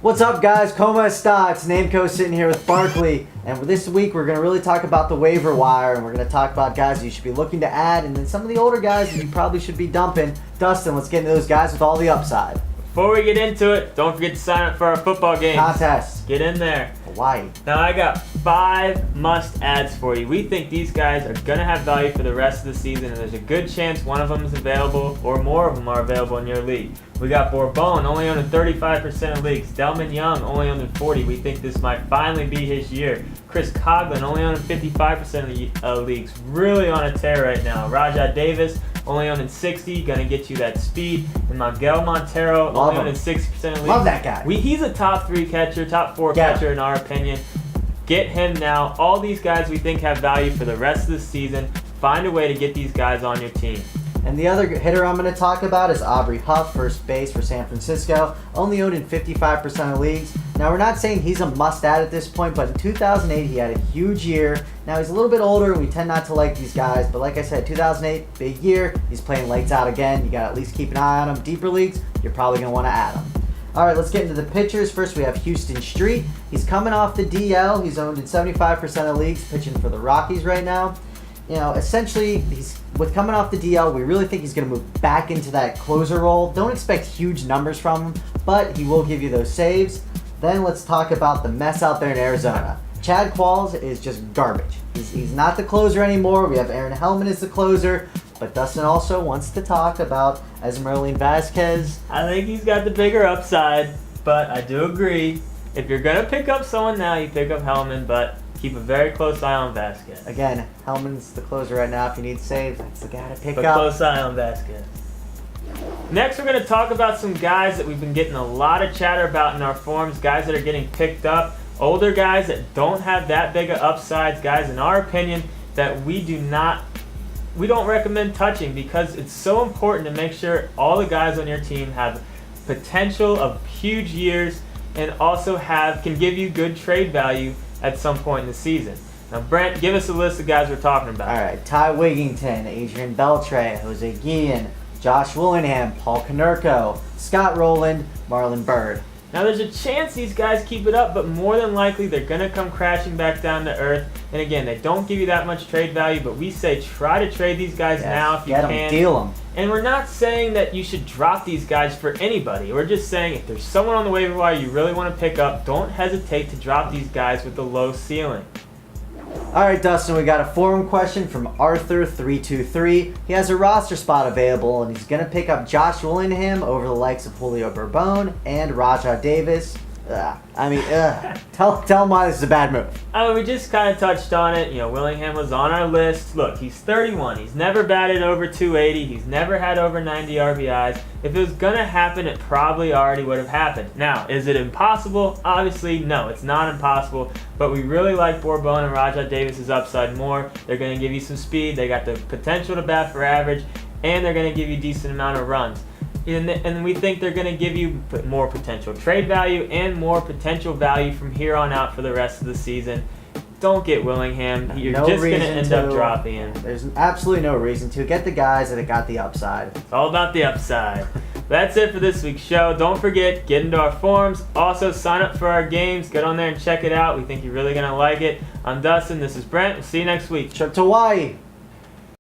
What's up, guys? Como esta? It's Namco sitting here with Barkley, and this week we're going to really talk about the waiver wire, and we're going to talk about guys you should be looking to add, and then some of the older guys that you probably should be dumping. Dustin, let's get into those guys with all the upside. Before we get into it, don't forget to sign up for our football games. Contests. Get in there. Hawaii. Now I got 5 must-adds for you. We think these guys are going to have value for the rest of the season, and there's a good chance one of them is available or more of them are available in your league. We got Bourbon, only owning 35% of leagues. Delman Young, only owning 40%. We think this might finally be his year. Chris Coughlin, only owning 55% of the leagues. Really on a tear right now. Rajah Davis, only owning 60%, going to get you that speed. And Miguel Montero, only owning 60% of leagues. Love that guy. He's a top 3 catcher, top 4 catcher in our opinion. Get him now. All these guys we think have value for the rest of the season. Find a way to get these guys on your team. And the other hitter I'm going to talk about is Aubrey Huff, first base for San Francisco, only owned in 55% of leagues. Now, we're not saying he's a must-add at this point, but in 2008, he had a huge year. Now, he's a little bit older. We tend not to like these guys, but like I said, 2008, big year. He's playing lights out again. You got to at least keep an eye on him. Deeper leagues, you're probably going to want to add him. All right, let's get into the pitchers. First, we have Houston Street. He's coming off the DL. He's owned in 75% of leagues, pitching for the Rockies right now. You know, essentially, with coming off the DL, we really think he's going to move back into that closer role. Don't expect huge numbers from him, but he will give you those saves. Then let's talk about the mess out there in Arizona. Chad Qualls is just garbage. He's not the closer anymore. We have Aaron Hellman as the closer, but Dustin also wants to talk about Esmeralyn Vasquez. I think he's got the bigger upside, but I do agree. If you're going to pick up someone now, you pick up Hellman, but keep a very close eye on Vasquez. Again, Hellman's the closer right now. If you need saves, that's the guy to pick but up. Close eye on Vasquez. Next, we're going to talk about some guys that we've been getting a lot of chatter about in our forums, guys that are getting picked up, older guys that don't have that big of upsides, guys, in our opinion, that we don't recommend touching because it's so important to make sure all the guys on your team have potential of huge years and also can give you good trade value at some point in the season. Now, Brent, give us a list of guys we're talking about. All right, Ty Wigington, Adrian Beltre, Jose Guillen, Josh Willingham, Paul Konerko, Scott Rowland, Marlon Byrd. Now, there's a chance these guys keep it up, but more than likely they're going to come crashing back down to earth. And again, they don't give you that much trade value, but we say try to trade these guys now if you can. Deal them. And we're not saying that you should drop these guys for anybody. We're just saying if there's someone on the waiver wire you really want to pick up, don't hesitate to drop these guys with a low ceiling. All right, Dustin, we got a forum question from Arthur323. He has a roster spot available, and he's going to pick up Josh Willingham over the likes of Julio Bourbon and Rajah Davis. Tell him why this is a bad move. We just kind of touched on it. You know, Willingham was on our list. Look, he's 31. He's never batted over 280. He's never had over 90 RBIs. If it was going to happen, it probably already would have happened. Now, is it impossible? Obviously, no, it's not impossible. But we really like Bourbon and Rajah Davis's upside more. They're going to give you some speed. They got the potential to bat for average, and they're going to give you a decent amount of runs. And we think they're going to give you more potential trade value and more potential value from here on out for the rest of the season. Don't get Willingham. You're just going to end up dropping him. There's absolutely no reason to. Get the guys that have got the upside. It's all about the upside. That's it for this week's show. Don't forget, get into our forums. Also, sign up for our games. Get on there and check it out. We think you're really going to like it. I'm Dustin. This is Brent. We'll see you next week. Trip to Hawaii.